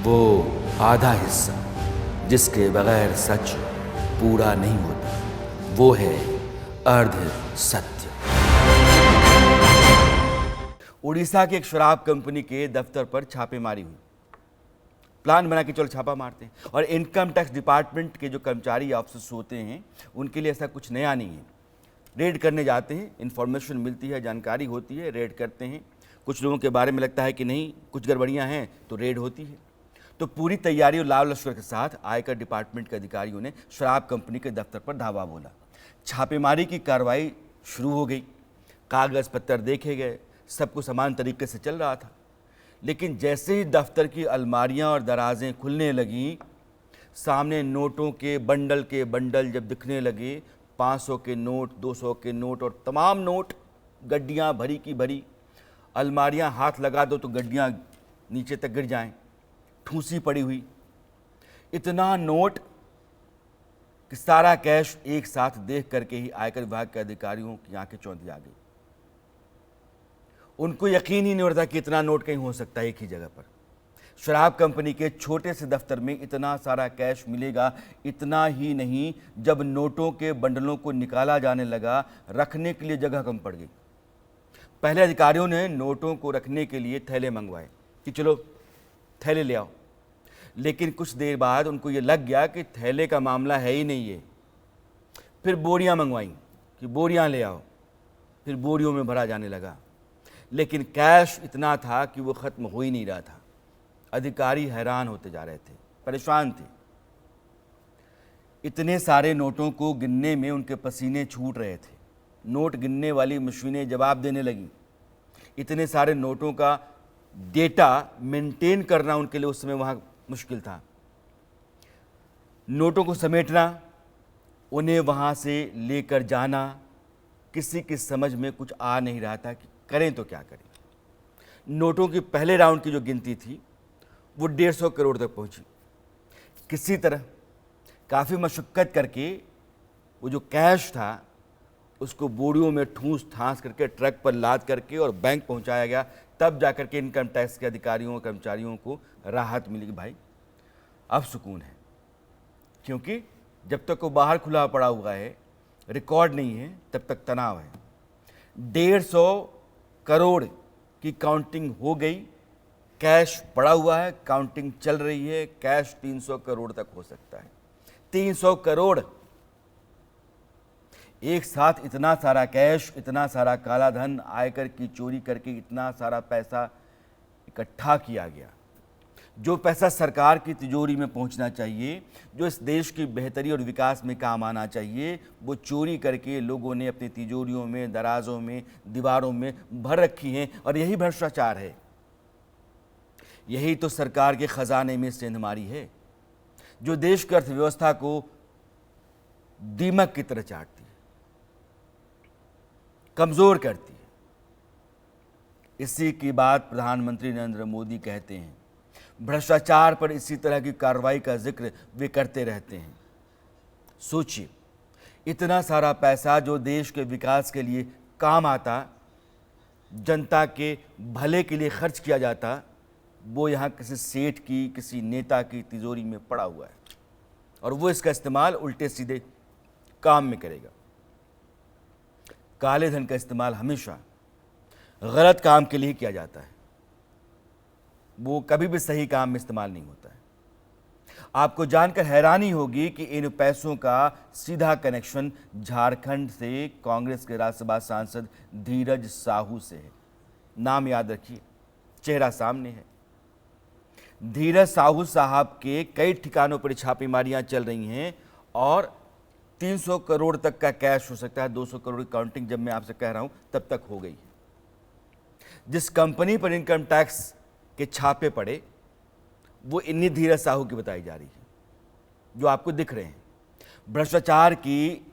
वो आधा हिस्सा जिसके बगैर सच पूरा नहीं होता, वो है अर्ध सत्य। उड़ीसा की एक शराब कंपनी के दफ्तर पर छापेमारी हुई। प्लान बना के चलो छापा मारते हैं। और इनकम टैक्स डिपार्टमेंट के जो कर्मचारी ऑफिसर्स होते हैं उनके लिए ऐसा कुछ नया नहीं है। रेड करने जाते हैं, इन्फॉर्मेशन मिलती है, जानकारी होती है, रेड करते हैं। कुछ लोगों के बारे में लगता है कि नहीं कुछ गड़बड़ियां हैं तो रेड होती है। तो पूरी तैयारी और लाल लश्कर के साथ आयकर डिपार्टमेंट के अधिकारियों ने शराब कंपनी के दफ्तर पर धावा बोला। छापेमारी की कार्रवाई शुरू हो गई। कागज पत्तर देखे गए, सब कुछ समान तरीके से चल रहा था। लेकिन जैसे ही दफ्तर की अलमारियां और दराजें खुलने लगीं, सामने नोटों के बंडल जब दिखने लगे, 500 के नोट, 200 के नोट और तमाम नोट, गड्डियां भरी की भरी। अलमारियां हाथ लगा दो तो गड्डियां नीचे तक गिर जाएं, ठूसी पड़ी हुई। इतना नोट कि सारा कैश एक साथ देख करके ही आयकर विभाग के अधिकारियों की आंखें चौंधी आ गई। उनको यकीन ही नहीं होता कि इतना नोट कहीं हो सकता है एक ही जगह पर। शराब कंपनी के छोटे से दफ्तर में इतना सारा कैश मिलेगा। इतना ही नहीं, जब नोटों के बंडलों को निकाला जाने लगा, रखने के लिए जगह कम पड़ गई। पहले अधिकारियों ने नोटों को रखने के लिए थैले मंगवाए कि चलो थैले ले आओ। लेकिन कुछ देर बाद उनको ये लग गया कि थैले का मामला है ही नहीं ये। फिर बोरियां मंगवाई कि बोरियां ले आओ। फिर बोरियों में भरा जाने लगा। लेकिन कैश इतना था कि वो ख़त्म हो ही नहीं रहा था। अधिकारी हैरान होते जा रहे थे, परेशान थे। इतने सारे नोटों को गिनने में उनके पसीने छूट रहे थे। नोट गिनने वाली मशीनें जवाब देने लगीं। इतने सारे नोटों का डेटा मेंटेन करना उनके लिए उस समय वहाँ मुश्किल था। नोटों को समेटना, उन्हें वहाँ से लेकर जाना, किसी की समझ में कुछ आ नहीं रहा था कि करें तो क्या करें। नोटों की पहले राउंड की जो गिनती थी वो 150 करोड़ तक पहुंची। किसी तरह काफ़ी मशक्क़त करके वो जो कैश था उसको बोरियों में ठूस ठांस करके ट्रक पर लाद करके और बैंक पहुंचाया गया। तब जाकर के इनकम टैक्स के अधिकारियों और कर्मचारियों को राहत मिली कि भाई अब सुकून है। क्योंकि जब तक वो बाहर खुला पड़ा हुआ है, रिकॉर्ड नहीं है, तब तक तनाव है। 150 करोड़ की काउंटिंग हो गई। कैश पड़ा हुआ है, काउंटिंग चल रही है। कैश 300 करोड़ तक हो सकता है। 300 करोड़ एक साथ। इतना सारा कैश, इतना सारा काला धन, आयकर की चोरी करके इतना सारा पैसा इकट्ठा किया गया। जो पैसा सरकार की तिजोरी में पहुंचना चाहिए, जो इस देश की बेहतरी और विकास में काम आना चाहिए, वो चोरी करके लोगों ने अपनी तिजोरियों में, दराजों में, दीवारों में भर रखी हैं। और यही भ्रष्टाचार है। यही तो सरकार के खजाने में सेंधमारी है, जो देश की अर्थव्यवस्था को दीमक की तरह चाटती है, कमजोर करती है। इसी की बात प्रधानमंत्री नरेंद्र मोदी कहते हैं। भ्रष्टाचार पर इसी तरह की कार्रवाई का जिक्र वे करते रहते हैं। सोचिए, इतना सारा पैसा जो देश के विकास के लिए काम आता, जनता के भले के लिए खर्च किया जाता, वो यहाँ किसी सेठ की, किसी नेता की तिजोरी में पड़ा हुआ है। और वो इसका इस्तेमाल उल्टे सीधे काम में करेगा। काले धन का इस्तेमाल हमेशा गलत काम के लिए किया जाता है। वो कभी भी सही काम में इस्तेमाल नहीं होता है। आपको जानकर हैरानी होगी कि इन पैसों का सीधा कनेक्शन झारखंड से कांग्रेस के राज्यसभा सांसद धीरज साहू से है। नाम याद रखिए, चेहरा सामने है। धीरज साहू साहब के कई ठिकानों पर छापेमारियां चल रही हैं और 300 करोड़ तक का कैश हो सकता है। 200 करोड़ की काउंटिंग जब मैं आपसे कह रहा हूं तब तक हो गई है। जिस कंपनी पर इनकम टैक्स के छापे पड़े वो इन्हीं धीरज साहू की बताई जा रही है, जो आपको दिख रहे हैं। भ्रष्टाचार की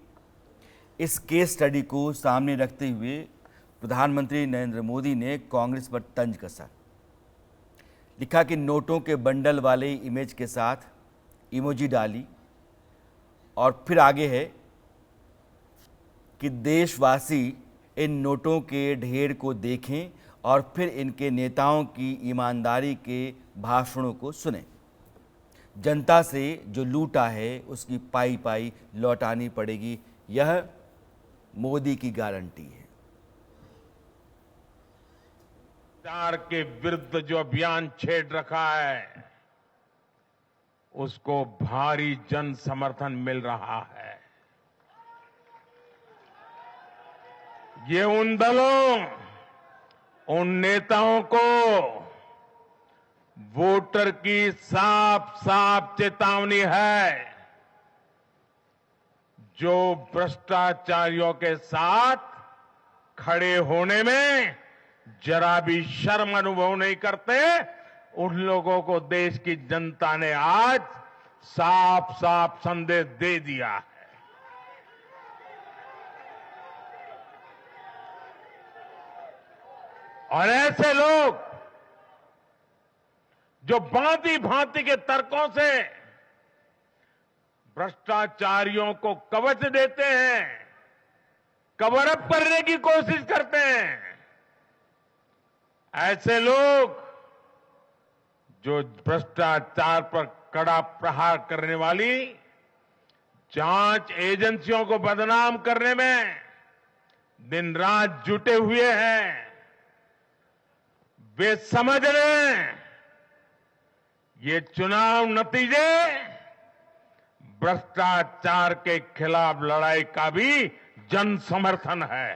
इस केस स्टडी को सामने रखते हुए प्रधानमंत्री नरेंद्र मोदी ने कांग्रेस पर तंज कसा। लिखा कि नोटों के बंडल वाले इमेज के साथ इमोजी डाली और फिर आगे है कि देशवासी इन नोटों के ढेर को देखें और फिर इनके नेताओं की ईमानदारी के भाषणों को सुने। जनता से जो लूटा है उसकी पाई पाई लौटानी पड़ेगी, यह मोदी की गारंटी है। भ्रष्टाचार के विरुद्ध जो अभियान छेड़ रखा है उसको भारी जन समर्थन मिल रहा है। ये उन दलों, उन नेताओं को वोटर की साफ साफ चेतावनी है जो भ्रष्टाचारियों के साथ खड़े होने में जरा भी शर्म अनुभव नहीं करते। उन लोगों को देश की जनता ने आज साफ साफ संदेश दे दिया है। और ऐसे लोग जो भांति भांति के तर्कों से भ्रष्टाचारियों को कवच देते हैं, कवर अप करने की कोशिश करते हैं, ऐसे लोग जो भ्रष्टाचार पर कड़ा प्रहार करने वाली जांच एजेंसियों को बदनाम करने में दिन रात जुटे हुए हैं, वे समझ लें ये चुनाव नतीजे भ्रष्टाचार के खिलाफ लड़ाई का भी जन समर्थन है।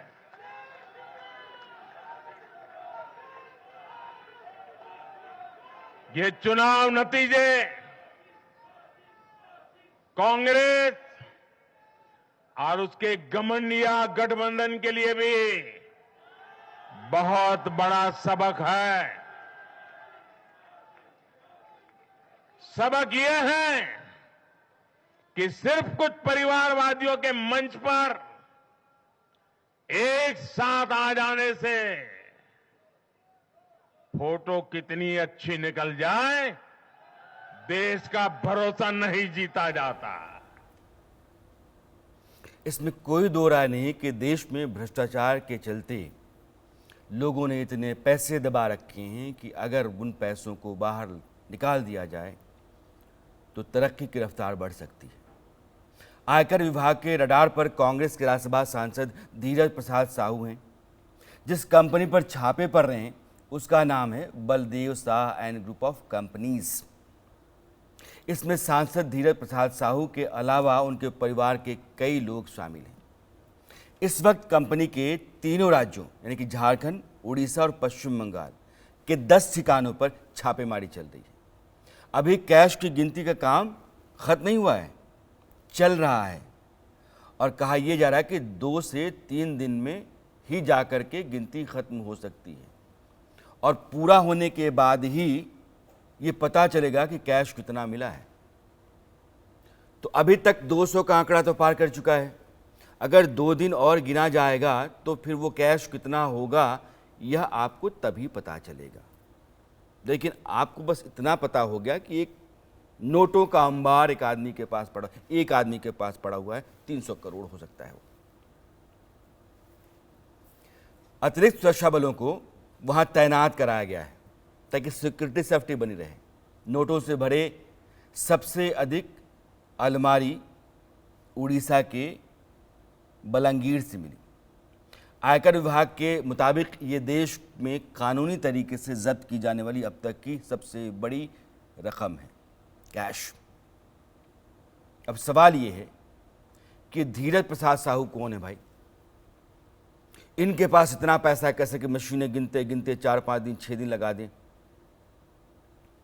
ये चुनाव नतीजे कांग्रेस और उसके घमंडिया गठबंधन के लिए भी बहुत बड़ा सबक है। सबक यह है कि सिर्फ कुछ परिवारवादियों के मंच पर एक साथ आ जाने से फोटो कितनी अच्छी निकल जाए, देश का भरोसा नहीं जीता जाता। इसमें कोई दो राय नहीं कि देश में भ्रष्टाचार के चलते लोगों ने इतने पैसे दबा रखे हैं कि अगर उन पैसों को बाहर निकाल दिया जाए तो तरक्की की रफ्तार बढ़ सकती है। आयकर विभाग के रडार पर कांग्रेस के राज्यसभा सांसद धीरज प्रसाद साहू हैं। जिस कंपनी पर छापे पड़ रहे हैं उसका नाम है Baldev Shah and group of companies. इसमें सांसद धीरज प्रसाद साहू के अलावा उनके परिवार के कई लोग शामिल हैं। इस वक्त कंपनी के तीनों राज्यों यानी कि झारखंड, उड़ीसा और पश्चिम बंगाल के 10 ठिकानों पर छापेमारी चल रही है। अभी कैश की गिनती का काम खत्म नहीं हुआ है, चल रहा है और कहा यह जा रहा है कि 2 से 3 दिन में ही जाकर के गिनती खत्म हो सकती है और पूरा होने के बाद ही ये पता चलेगा कि कैश कितना मिला है। तो अभी तक 200 का आंकड़ा तो पार कर चुका है। अगर 2 दिन और गिना जाएगा तो फिर वो कैश कितना होगा यह आपको तभी पता चलेगा। लेकिन आपको बस इतना पता हो गया कि एक नोटों का अंबार एक आदमी के पास पड़ा हुआ है, 300 करोड़ हो सकता है वो। अतिरिक्त सुरक्षा बलों को वहां तैनात कराया गया है ताकि सिक्योरिटी सेफ्टी बनी रहे। नोटों से भरे सबसे अधिक अलमारी उड़ीसा के बलांगीर से मिली। आयकर विभाग के मुताबिक ये देश में कानूनी तरीके से जब्त की जाने वाली अब तक की सबसे बड़ी रकम है, कैश। अब सवाल ये है कि धीरज प्रसाद साहू कौन है भाई? इनके पास इतना पैसा कैसे कि मशीनें गिनते गिनते 4-5 दिन 6 दिन लगा दें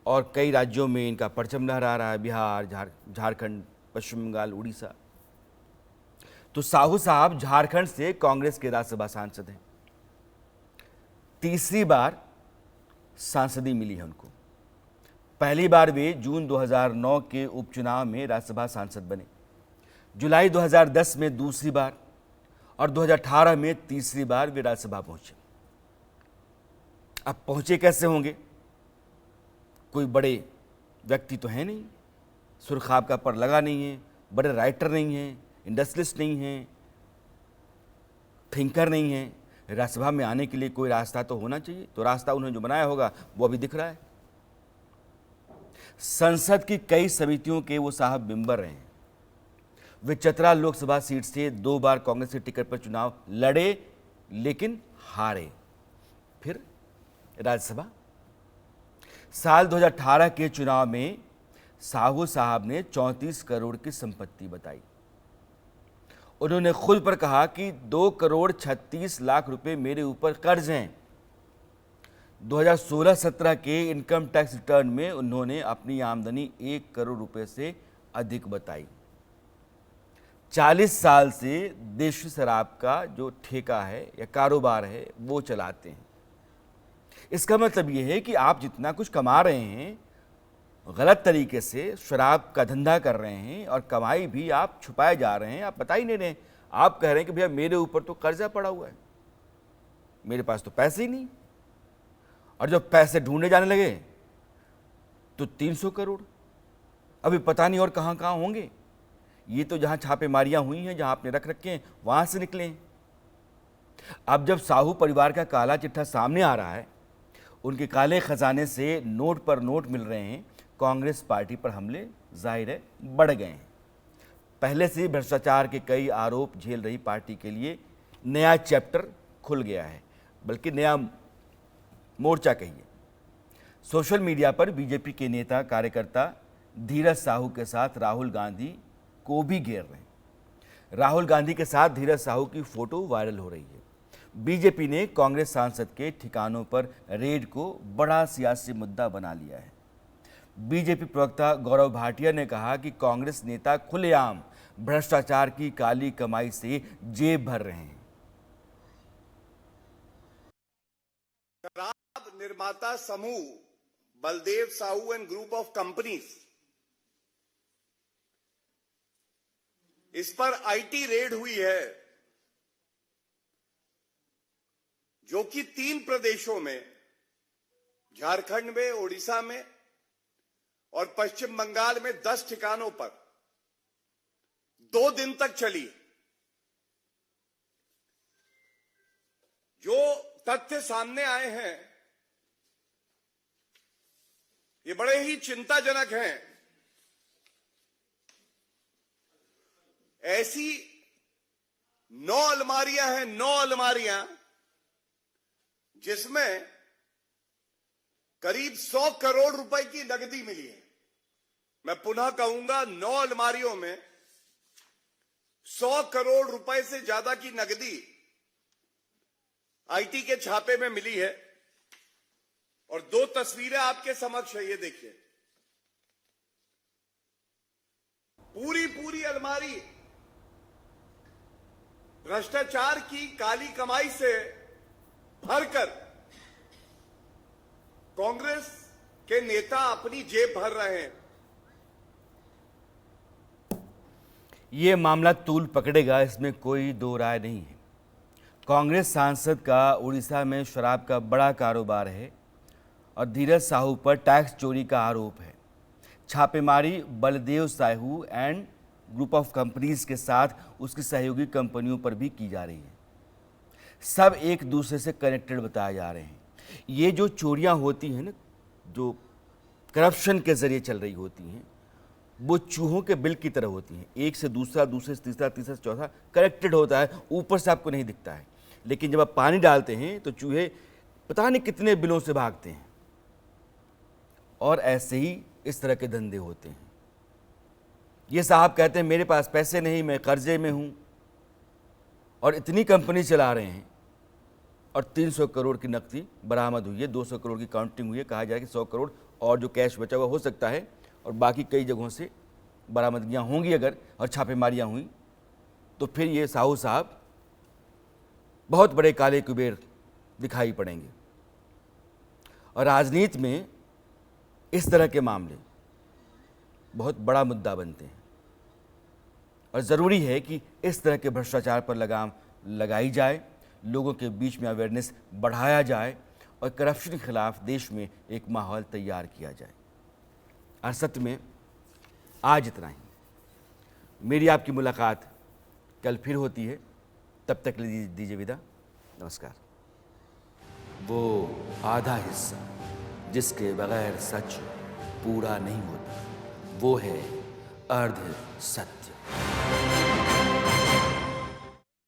और कई राज्यों में इनका परचम लहरा रहा है, बिहार, झारखंड, पश्चिम बंगाल, उड़ीसा। तो साहू साहब झारखंड से कांग्रेस के राज्यसभा सांसद हैं। तीसरी बार सांसदी मिली है उनको। पहली बार वे जून 2009 के उपचुनाव में राज्यसभा सांसद बने, जुलाई 2010 में दूसरी बार और 2018 में तीसरी बार वे राज्यसभा पहुंचे। अब पहुंचे कैसे होंगे? कोई बड़े व्यक्ति तो है नहीं, सुरखाब का पर लगा नहीं है, बड़े राइटर नहीं है, इंडस्ट्रियलिस्ट नहीं है, थिंकर नहीं है। राज्यसभा में आने के लिए कोई रास्ता तो होना चाहिए। तो रास्ता उन्होंने जो बनाया होगा वो अभी दिख रहा है। संसद की कई समितियों के वो साहब मेंबर रहे हैं। वे चतरा लोकसभा सीट से 2 बार कांग्रेस के टिकट पर चुनाव लड़े लेकिन हारे। फिर राज्यसभा साल 2018 के चुनाव में साहू साहब ने 34 करोड़ की संपत्ति बताई। उन्होंने खुद पर कहा कि 2 करोड़ 36 लाख रुपए मेरे ऊपर कर्ज हैं। 2016-17 के इनकम टैक्स रिटर्न में उन्होंने अपनी आमदनी 1 करोड़ रुपए से अधिक बताई। 40 साल से देशी शराब का जो ठेका है या कारोबार है वो चलाते हैं। इसका मतलब ये है कि आप जितना कुछ कमा रहे हैं गलत तरीके से शराब का धंधा कर रहे हैं और कमाई भी आप छुपाए जा रहे हैं, आप बता ही नहीं रहे। आप कह रहे हैं कि भैया मेरे ऊपर तो कर्जा पड़ा हुआ है, मेरे पास तो पैसे ही नहीं। और जब पैसे ढूंढे जाने लगे तो 300 करोड़, अभी पता नहीं और कहां कहां होंगे। ये तो जहां छापेमारियां हुई हैं, जहां आपने रख रखे हैं, वहां से निकले हैं। अब जब साहू परिवार का काला चिट्ठा सामने आ रहा है, उनके काले खजाने से नोट पर नोट मिल रहे हैं, कांग्रेस पार्टी पर हमले जाहिर है बढ़ गए हैं। पहले से ही भ्रष्टाचार के कई आरोप झेल रही पार्टी के लिए नया चैप्टर खुल गया है, बल्कि नया मोर्चा कहिए। सोशल मीडिया पर बीजेपी के नेता कार्यकर्ता धीरज साहू के साथ राहुल गांधी को भी घेर रहे हैं। राहुल गांधी के साथ धीरज साहू की फोटो वायरल हो रही है। बीजेपी ने कांग्रेस सांसद के ठिकानों पर रेड को बड़ा सियासी मुद्दा बना लिया है। बीजेपी प्रवक्ता गौरव भाटिया ने कहा कि कांग्रेस नेता खुलेआम भ्रष्टाचार की काली कमाई से जेब भर रहे हैं। शराब निर्माता समूह Baldev Sahu and group of companies, इस पर आईटी रेड हुई है, जो कि 3 प्रदेशों में, झारखंड में, ओडिशा में और पश्चिम बंगाल में 10 ठिकानों पर 2 दिन तक चली। जो तथ्य सामने आए हैं ये बड़े ही चिंताजनक हैं। ऐसी 9 अलमारियां हैं, 9 अलमारियां जिसमें करीब 100 करोड़ रुपए की नकदी मिली है। मैं पुनः कहूंगा, 9 अलमारियों में 100 करोड़ रुपए से ज्यादा की नकदी आईटी के छापे में मिली है। और 2 तस्वीरें आपके समक्ष है, ये देखिए। पूरी अलमारी भ्रष्टाचार की काली कमाई से भरकर कांग्रेस के नेता अपनी जेब भर रहे हैं। ये मामला तूल पकड़ेगा, इसमें कोई दो राय नहीं है। कांग्रेस सांसद का उड़ीसा में शराब का बड़ा कारोबार है और धीरज साहू पर टैक्स चोरी का आरोप है। छापेमारी Baldev Sahu and group of companies के साथ उसकी सहयोगी कंपनियों पर भी की जा रही है। सब एक दूसरे से कनेक्टेड बताए जा रहे हैं। ये जो चोरियां होती हैं ना, जो करप्शन के जरिए चल रही होती हैं, वो चूहों के बिल की तरह होती हैं। एक से दूसरा, दूसरे से तीसरा, तीसरा से चौथा कनेक्टेड होता है, ऊपर से आपको नहीं दिखता है। लेकिन जब आप पानी डालते हैं तो चूहे पता नहीं कितने बिलों से भागते हैं। और ऐसे ही इस तरह के धंधे होते हैं। ये साहब कहते हैं मेरे पास पैसे नहीं, मैं कर्जे में हूं, और इतनी कंपनी चला रहे हैं और 300 करोड़ की नकदी बरामद हुई है, 200 करोड़ की काउंटिंग हुई है। कहा जाए कि 100 करोड़ और जो कैश बचा हुआ हो सकता है, और बाकी कई जगहों से बरामदगियां होंगी अगर, और छापेमारियां हुई तो फिर ये साहू साहब बहुत बड़े काले कुबेर दिखाई पड़ेंगे। और राजनीति में इस तरह के मामले बहुत बड़ा मुद्दा बनते हैं और ज़रूरी है कि इस तरह के भ्रष्टाचार पर लगाम लगाई जाए, लोगों के बीच में अवेयरनेस बढ़ाया जाए और करप्शन के खिलाफ देश में एक माहौल तैयार किया जाए। और सत्य में आज इतना ही। मेरी आपकी मुलाकात कल फिर होती है, तब तक दीजिए विदा। नमस्कार। वो आधा हिस्सा जिसके बगैर सच पूरा नहीं होता, वो है अर्ध सत्य।